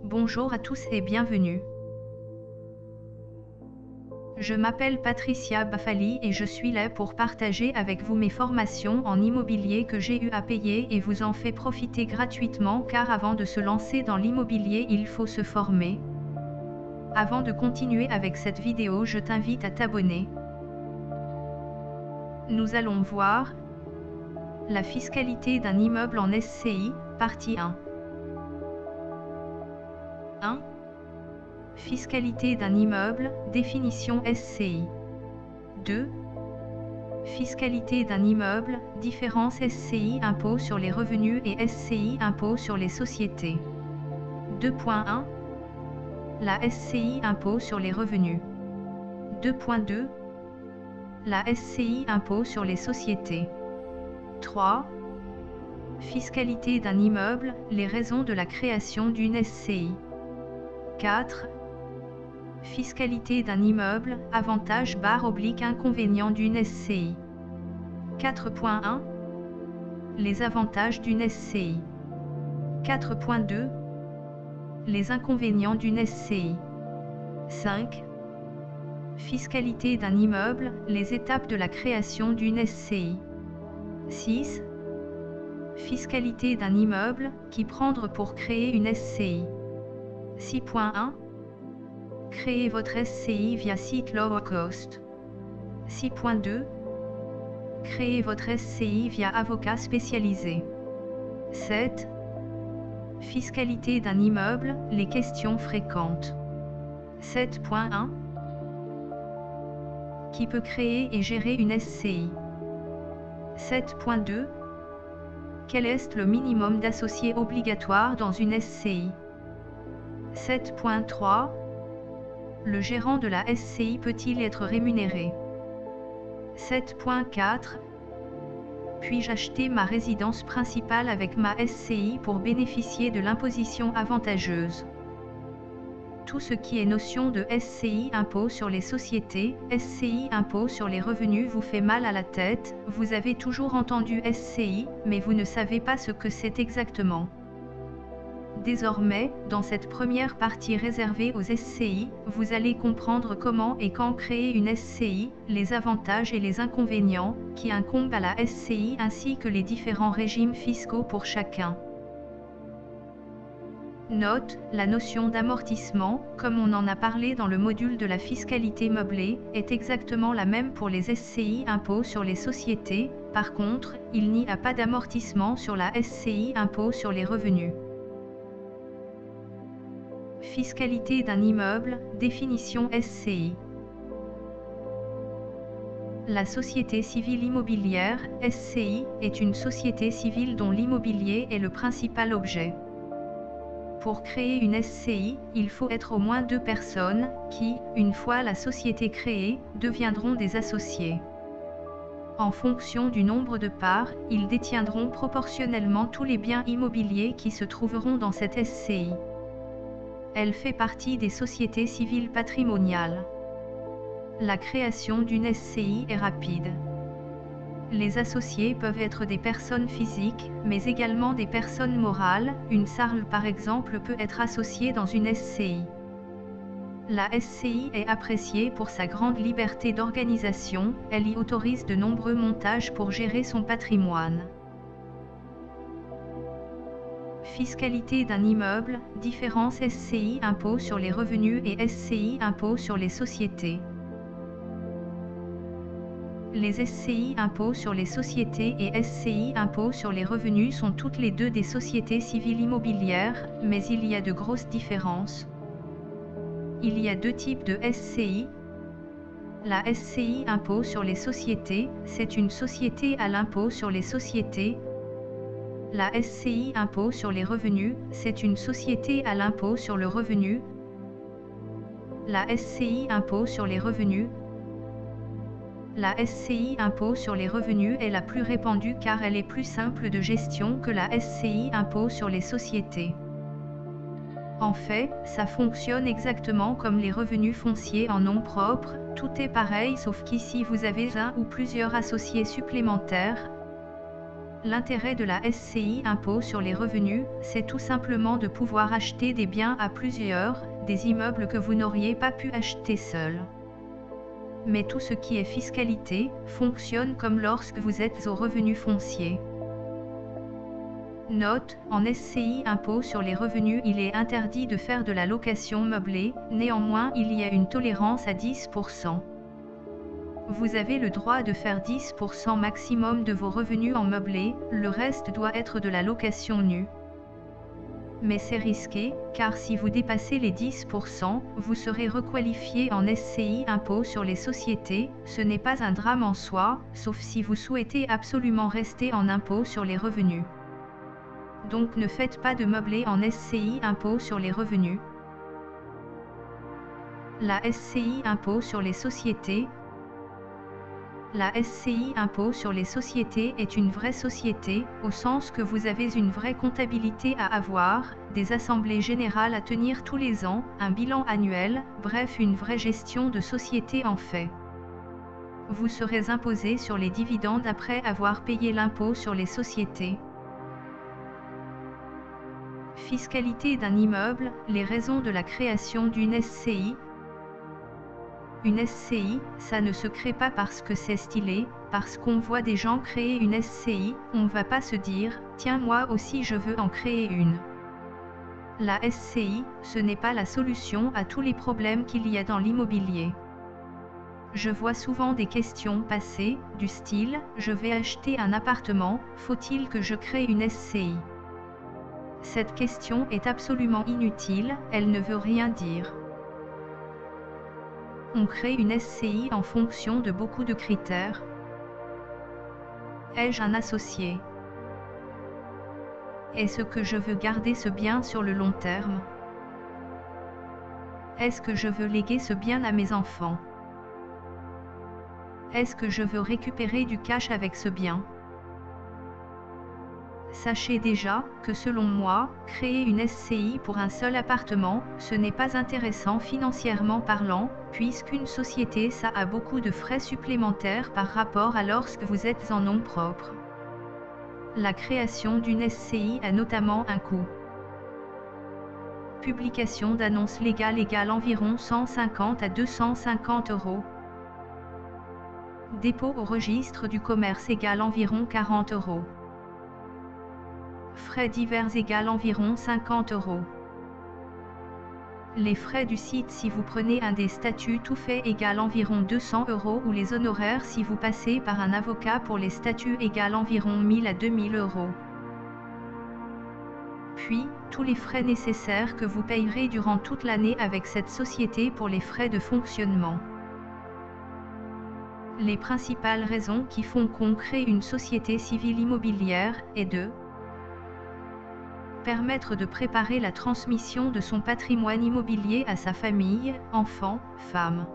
Bonjour à tous et bienvenue. Je m'appelle Patricia Bafali et je suis là pour partager avec vous mes formations en immobilier que j'ai eu à payer et vous en fais profiter gratuitement car avant de se lancer dans l'immobilier il faut se former. Avant de continuer avec cette vidéo, je t'invite à t'abonner. Nous allons voir la fiscalité d'un immeuble en SCI, partie 1. 1. Fiscalité d'un immeuble, définition SCI. 2. Fiscalité d'un immeuble, différence SCI impôt sur les revenus et SCI impôt sur les sociétés. 2.1. La SCI impôt sur les revenus. 2.2. La SCI impôt sur les sociétés. 3. Fiscalité d'un immeuble, les raisons de la création d'une SCI. 4. Fiscalité d'un immeuble, avantages / inconvénients d'une SCI. 4.1. Les avantages d'une SCI. 4.2. Les inconvénients d'une SCI. 5. Fiscalité d'un immeuble, les étapes de la création d'une SCI. 6. Fiscalité d'un immeuble, qui prendre pour créer une SCI. 6.1. Créer votre SCI via site low cost. 6.2. Créer votre SCI via avocat spécialisé. 7. Fiscalité d'un immeuble, les questions fréquentes. 7.1. Qui peut créer et gérer une SCI. 7.2. Quel est le minimum d'associés obligatoires dans une SCI. 7.3. Le gérant de la SCI peut-il être rémunéré. 7.4. Puis-je acheter ma résidence principale avec ma SCI pour bénéficier de l'imposition avantageuse. Tout ce qui est notion de SCI impôt sur les sociétés, SCI impôt sur les revenus vous fait mal à la tête, vous avez toujours entendu SCI, mais vous ne savez pas ce que c'est exactement. Désormais, dans cette première partie réservée aux SCI, vous allez comprendre comment et quand créer une SCI, les avantages et les inconvénients qui incombent à la SCI ainsi que les différents régimes fiscaux pour chacun. Note, la notion d'amortissement, comme on en a parlé dans le module de la fiscalité meublée, est exactement la même pour les SCI impôt sur les sociétés, par contre, il n'y a pas d'amortissement sur la SCI impôt sur les revenus. Fiscalité d'un immeuble, définition SCI. La société civile immobilière, SCI, est une société civile dont l'immobilier est le principal objet. Pour créer une SCI, il faut être au moins 2 personnes, qui, une fois la société créée, deviendront des associés. En fonction du nombre de parts, ils détiendront proportionnellement tous les biens immobiliers qui se trouveront dans cette SCI. Elle fait partie des sociétés civiles patrimoniales. La création d'une SCI est rapide. Les associés peuvent être des personnes physiques, mais également des personnes morales. Une SARL par exemple peut être associée dans une SCI. La SCI est appréciée pour sa grande liberté d'organisation, elle y autorise de nombreux montages pour gérer son patrimoine. Fiscalité d'un immeuble, différence SCI impôt sur les revenus et SCI impôt sur les sociétés. Les SCI impôt sur les sociétés et SCI impôt sur les revenus sont toutes les deux des sociétés civiles immobilières, mais il y a de grosses différences. Il y a 2 types de SCI. La SCI impôt sur les sociétés, c'est une société à l'impôt sur les sociétés. La SCI impôt sur les revenus, c'est une société à l'impôt sur le revenu. La SCI impôt sur les revenus. La SCI impôt sur les revenus est la plus répandue car elle est plus simple de gestion que la SCI impôt sur les sociétés. En fait, ça fonctionne exactement comme les revenus fonciers en nom propre, tout est pareil sauf qu'ici vous avez un ou plusieurs associés supplémentaires. L'intérêt de la SCI impôt sur les revenus, c'est tout simplement de pouvoir acheter des biens à plusieurs, des immeubles que vous n'auriez pas pu acheter seul. Mais tout ce qui est fiscalité, fonctionne comme lorsque vous êtes au revenu foncier. Note, en SCI impôt sur les revenus, il est interdit de faire de la location meublée, néanmoins il y a une tolérance à 10%. Vous avez le droit de faire 10% maximum de vos revenus en meublé, le reste doit être de la location nue. Mais c'est risqué, car si vous dépassez les 10%, vous serez requalifié en SCI impôt sur les sociétés, ce n'est pas un drame en soi, sauf si vous souhaitez absolument rester en impôt sur les revenus. Donc ne faites pas de meublé en SCI impôt sur les revenus. La SCI impôt sur les sociétés. La SCI impôt sur les sociétés est une vraie société, au sens que vous avez une vraie comptabilité à avoir, des assemblées générales à tenir tous les ans, un bilan annuel, bref une vraie gestion de société en fait. Vous serez imposé sur les dividendes après avoir payé l'impôt sur les sociétés. Fiscalité d'un immeuble, les raisons de la création d'une SCI. Une SCI, ça ne se crée pas parce que c'est stylé, parce qu'on voit des gens créer une SCI, on va pas se dire, tiens moi aussi je veux en créer une. La SCI, ce n'est pas la solution à tous les problèmes qu'il y a dans l'immobilier. Je vois souvent des questions passer, du style, je vais acheter un appartement, faut-il que je crée une SCI ? Cette question est absolument inutile, elle ne veut rien dire. On crée une SCI en fonction de beaucoup de critères. Ai-je un associé ? Est-ce que je veux garder ce bien sur le long terme ? Est-ce que je veux léguer ce bien à mes enfants ? Est-ce que je veux récupérer du cash avec ce bien ? Sachez déjà que selon moi, créer une SCI pour un seul appartement, ce n'est pas intéressant financièrement parlant, puisqu'une société ça a beaucoup de frais supplémentaires par rapport à lorsque vous êtes en nom propre. La création d'une SCI a notamment un coût. Publication d'annonces légales égale environ 150 à 250 €. Dépôt au registre du commerce égale environ 40 €. Frais divers égale environ 50 €. Les frais du site si vous prenez un des statuts tout fait égale environ 200 € ou les honoraires si vous passez par un avocat pour les statuts égale environ 1000 à 2000 €. Puis, tous les frais nécessaires que vous payerez durant toute l'année avec cette société pour les frais de fonctionnement. Les principales raisons qui font qu'on crée une société civile immobilière est de permettre de préparer la transmission de son patrimoine immobilier à sa famille, enfants, femmes.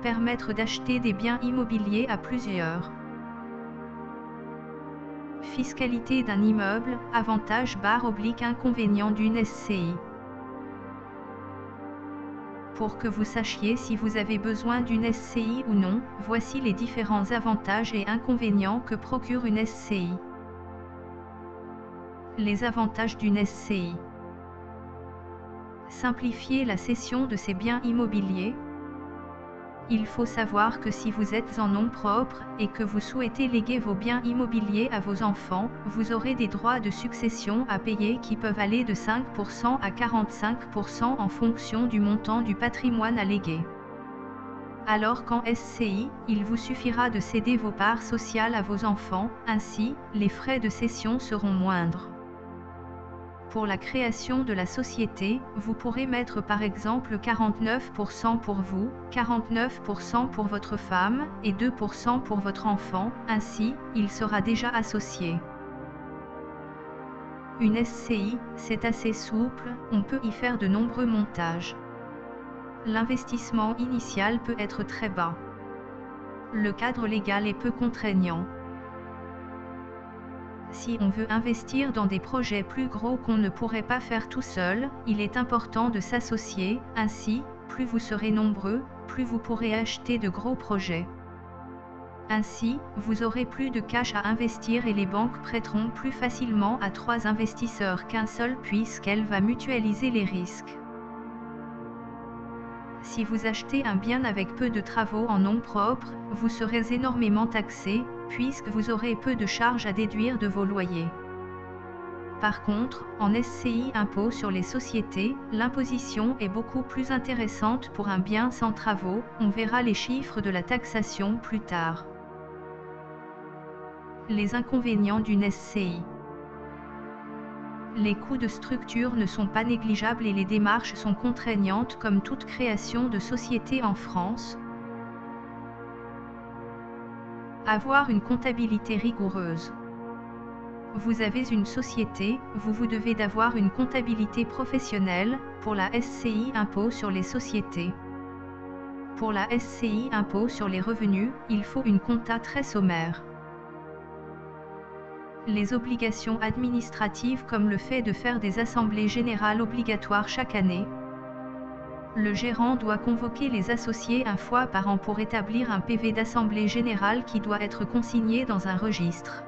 Permettre d'acheter des biens immobiliers à plusieurs. Fiscalité d'un immeuble, avantage/inconvénient d'une SCI. Pour que vous sachiez si vous avez besoin d'une SCI ou non, voici les différents avantages et inconvénients que procure une SCI. Les avantages d'une SCI. Simplifier la cession de ces biens immobiliers. Il faut savoir que si vous êtes en nom propre et que vous souhaitez léguer vos biens immobiliers à vos enfants, vous aurez des droits de succession à payer qui peuvent aller de 5% à 45% en fonction du montant du patrimoine à léguer. Alors qu'en SCI, il vous suffira de céder vos parts sociales à vos enfants, ainsi, les frais de cession seront moindres. Pour la création de la société, vous pourrez mettre par exemple 49% pour vous, 49% pour votre femme, et 2% pour votre enfant, ainsi, il sera déjà associé. Une SCI, c'est assez souple, on peut y faire de nombreux montages. L'investissement initial peut être très bas. Le cadre légal est peu contraignant. Si on veut investir dans des projets plus gros qu'on ne pourrait pas faire tout seul, il est important de s'associer, ainsi, plus vous serez nombreux, plus vous pourrez acheter de gros projets. Ainsi, vous aurez plus de cash à investir et les banques prêteront plus facilement à 3 investisseurs qu'un seul puisqu'elle va mutualiser les risques. Si vous achetez un bien avec peu de travaux en nom propre, vous serez énormément taxé, puisque vous aurez peu de charges à déduire de vos loyers. Par contre, en SCI impôt sur les sociétés, l'imposition est beaucoup plus intéressante pour un bien sans travaux, on verra les chiffres de la taxation plus tard. Les inconvénients d'une SCI. Les coûts de structure ne sont pas négligeables et les démarches sont contraignantes comme toute création de société en France. Avoir une comptabilité rigoureuse. Vous avez une société, vous devez d'avoir une comptabilité professionnelle, pour la SCI impôt sur les sociétés. Pour la SCI impôt sur les revenus, il faut une compta très sommaire. Les obligations administratives comme le fait de faire des assemblées générales obligatoires chaque année. Le gérant doit convoquer les associés une fois par an pour établir un PV d'assemblée générale qui doit être consigné dans un registre.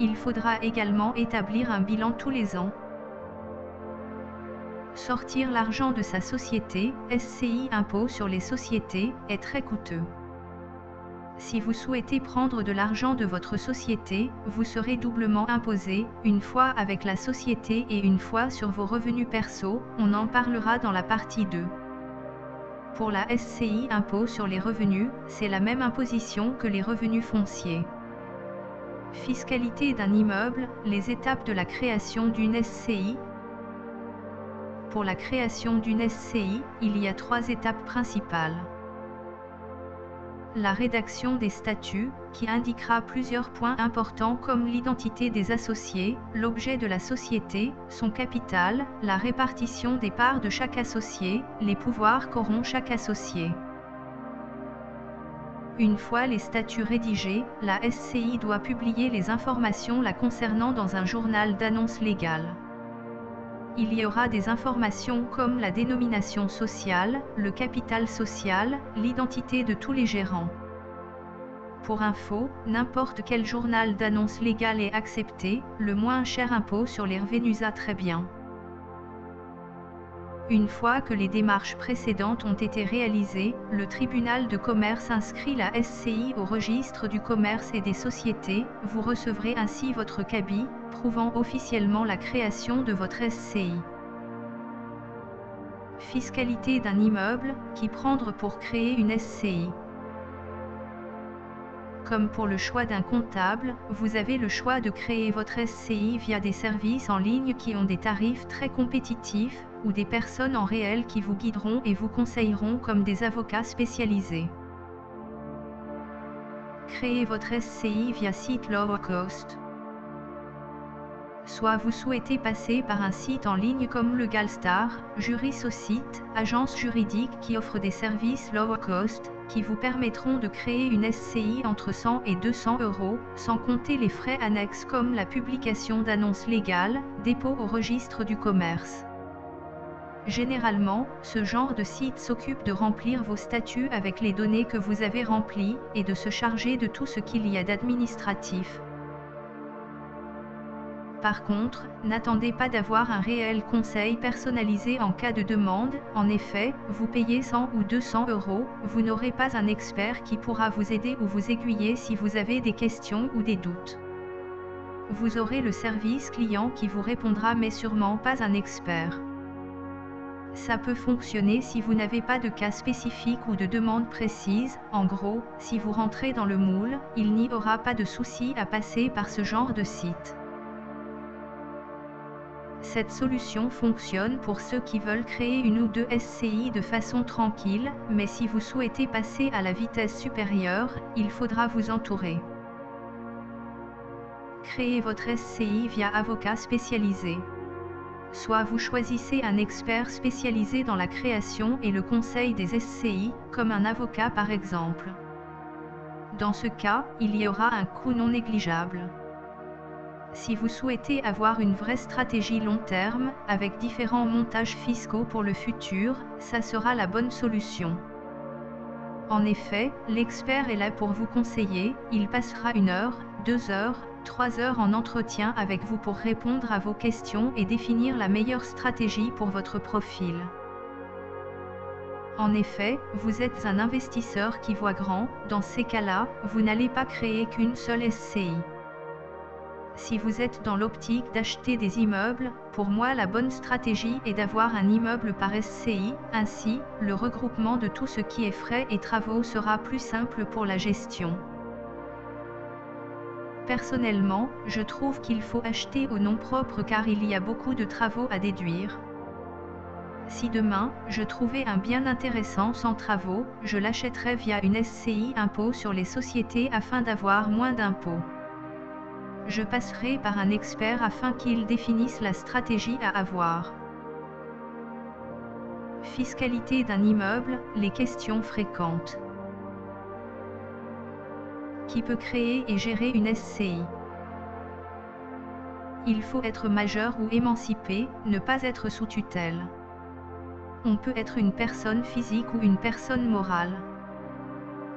Il faudra également établir un bilan tous les ans. Sortir l'argent de sa société, SCI impôt sur les sociétés, est très coûteux. Si vous souhaitez prendre de l'argent de votre société, vous serez doublement imposé, une fois avec la société et une fois sur vos revenus perso, on en parlera dans la partie 2. Pour la SCI impôt sur les revenus, c'est la même imposition que les revenus fonciers. Fiscalité d'un immeuble, les étapes de la création d'une SCI. Pour la création d'une SCI, il y a 3 étapes principales. La rédaction des statuts, qui indiquera plusieurs points importants comme l'identité des associés, l'objet de la société, son capital, la répartition des parts de chaque associé, les pouvoirs qu'auront chaque associé. Une fois les statuts rédigés, la SCI doit publier les informations la concernant dans un journal d'annonces légales. Il y aura des informations comme la dénomination sociale, le capital social, l'identité de tous les gérants. Pour info, n'importe quel journal d'annonces légales est accepté, le moins cher impôt sur les revenus a très bien. Une fois que les démarches précédentes ont été réalisées, le tribunal de commerce inscrit la SCI au registre du commerce et des sociétés, vous recevrez ainsi votre cabis, prouvant officiellement la création de votre SCI. Fiscalité d'un immeuble, qui prendre pour créer une SCI. Comme pour le choix d'un comptable, vous avez le choix de créer votre SCI via des services en ligne qui ont des tarifs très compétitifs, ou des personnes en réel qui vous guideront et vous conseilleront comme des avocats spécialisés. Créez votre SCI via site low cost. Soit vous souhaitez passer par un site en ligne comme le Galstar, Jurisocite, agence juridique qui offre des services low cost, qui vous permettront de créer une SCI entre 100 et 200 €, sans compter les frais annexes comme la publication d'annonces légales, dépôt au registre du commerce. Généralement, ce genre de site s'occupe de remplir vos statuts avec les données que vous avez remplies, et de se charger de tout ce qu'il y a d'administratif. Par contre, n'attendez pas d'avoir un réel conseil personnalisé en cas de demande, en effet, vous payez 100 ou 200 €, vous n'aurez pas un expert qui pourra vous aider ou vous aiguiller si vous avez des questions ou des doutes. Vous aurez le service client qui vous répondra mais sûrement pas un expert. Ça peut fonctionner si vous n'avez pas de cas spécifique ou de demande précise, en gros, si vous rentrez dans le moule, il n'y aura pas de souci à passer par ce genre de site. Cette solution fonctionne pour ceux qui veulent créer une ou deux SCI de façon tranquille, mais si vous souhaitez passer à la vitesse supérieure, il faudra vous entourer. Créez votre SCI via avocat spécialisé. Soit vous choisissez un expert spécialisé dans la création et le conseil des SCI, comme un avocat par exemple. Dans ce cas, il y aura un coût non négligeable. Si vous souhaitez avoir une vraie stratégie long terme, avec différents montages fiscaux pour le futur, ça sera la bonne solution. En effet, l'expert est là pour vous conseiller, il passera 1 heure, 2 heures, 3 heures en entretien avec vous pour répondre à vos questions et définir la meilleure stratégie pour votre profil. En effet, vous êtes un investisseur qui voit grand, dans ces cas-là, vous n'allez pas créer qu'une seule SCI. Si vous êtes dans l'optique d'acheter des immeubles, pour moi la bonne stratégie est d'avoir un immeuble par SCI, ainsi, le regroupement de tout ce qui est frais et travaux sera plus simple pour la gestion. Personnellement, je trouve qu'il faut acheter au nom propre car il y a beaucoup de travaux à déduire. Si demain, je trouvais un bien intéressant sans travaux, je l'achèterais via une SCI impôt sur les sociétés afin d'avoir moins d'impôts. Je passerai par un expert afin qu'il définisse la stratégie à avoir. Fiscalité d'un immeuble, les questions fréquentes. Qui peut créer et gérer une SCI? Il faut être majeur ou émancipé, ne pas être sous tutelle. On peut être une personne physique ou une personne morale.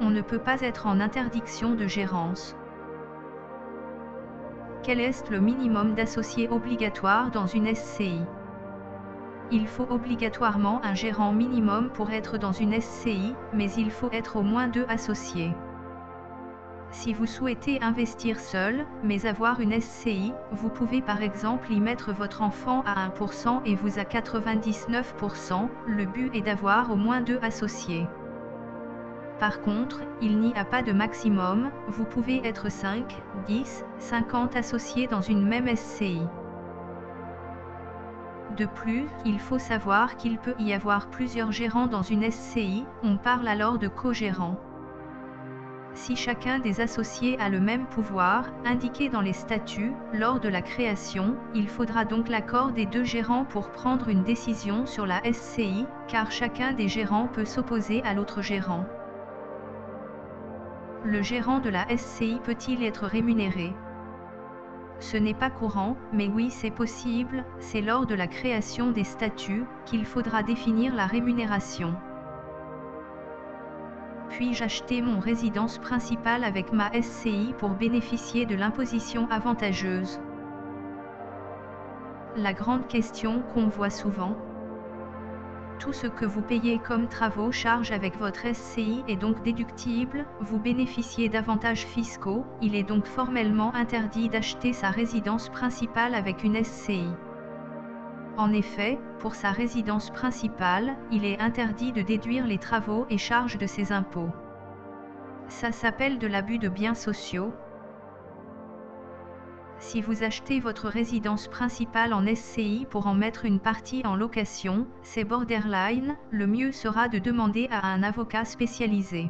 On ne peut pas être en interdiction de gérance. Quel est le minimum d'associés obligatoire dans une SCI? Il faut obligatoirement un gérant minimum pour être dans une SCI, mais il faut être au moins 2 associés. Si vous souhaitez investir seul, mais avoir une SCI, vous pouvez par exemple y mettre votre enfant à 1% et vous à 99%, le but est d'avoir au moins 2 associés. Par contre, il n'y a pas de maximum, vous pouvez être 5, 10, 50 associés dans une même SCI. De plus, il faut savoir qu'il peut y avoir plusieurs gérants dans une SCI, on parle alors de co-gérants. Si chacun des associés a le même pouvoir, indiqué dans les statuts, lors de la création, il faudra donc l'accord des 2 gérants pour prendre une décision sur la SCI, car chacun des gérants peut s'opposer à l'autre gérant. Le gérant de la SCI peut-il être rémunéré? Ce n'est pas courant, mais oui c'est possible, c'est lors de la création des statuts, qu'il faudra définir la rémunération. Puis-je acheter mon résidence principale avec ma SCI pour bénéficier de l'imposition avantageuse? La grande question qu'on voit souvent. Tout ce que vous payez comme travaux charges avec votre SCI est donc déductible, vous bénéficiez d'avantages fiscaux, il est donc formellement interdit d'acheter sa résidence principale avec une SCI. En effet, pour sa résidence principale, il est interdit de déduire les travaux et charges de ses impôts. Ça s'appelle de l'abus de biens sociaux. Si vous achetez votre résidence principale en SCI pour en mettre une partie en location, c'est borderline, le mieux sera de demander à un avocat spécialisé.